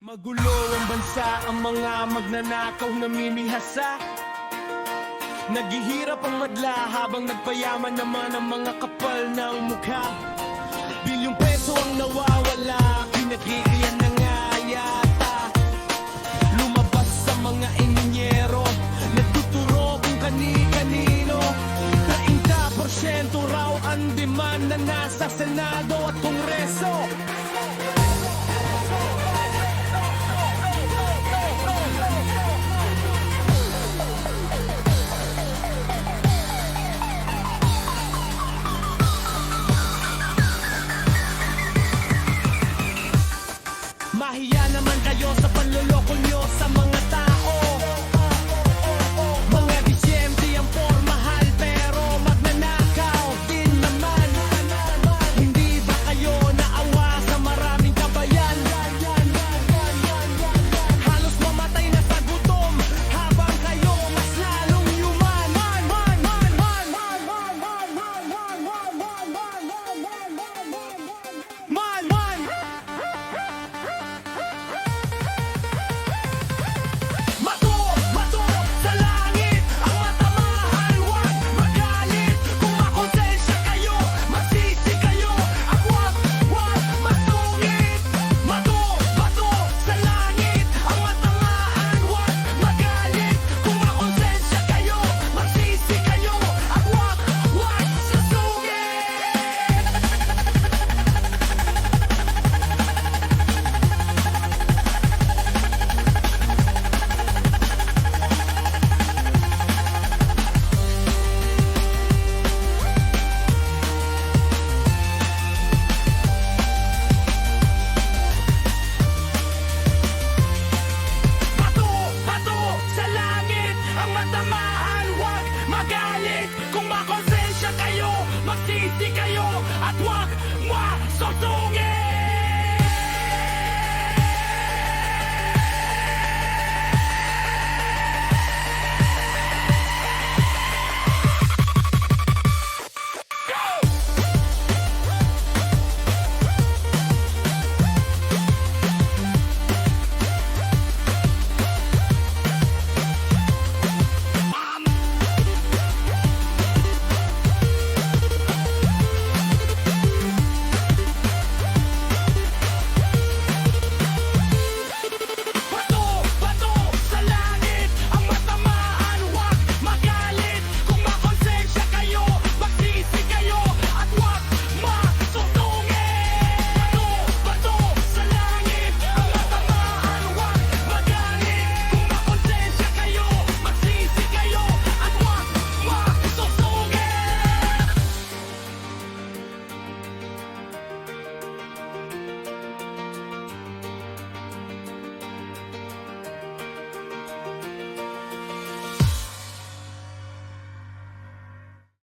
Magulo ang bansa, ang mga magnanakaw namimihasa. Naghihirap ang madla habang nagpayaman naman ang mga kapal ng mukha. Bilyong peso ang nawawala, pinagkikriyan na nga yata. Lumabas sa mga inhinyero, nagtuturo kung kani-kanino. 30% raw ang demand na nasa Senado at Kongreso. Mahiya naman kayo sa panloloko nyo sa mga tao. Mga disyente ang pormahal pero magnanakaw din naman. Hindi ba kayo naawa sa maraming kabayan? Halos mamatay na sa gutom habang kayo mas lalong yuman. Kung makonsensya kayo, magsisi kayo at huwag masosungin.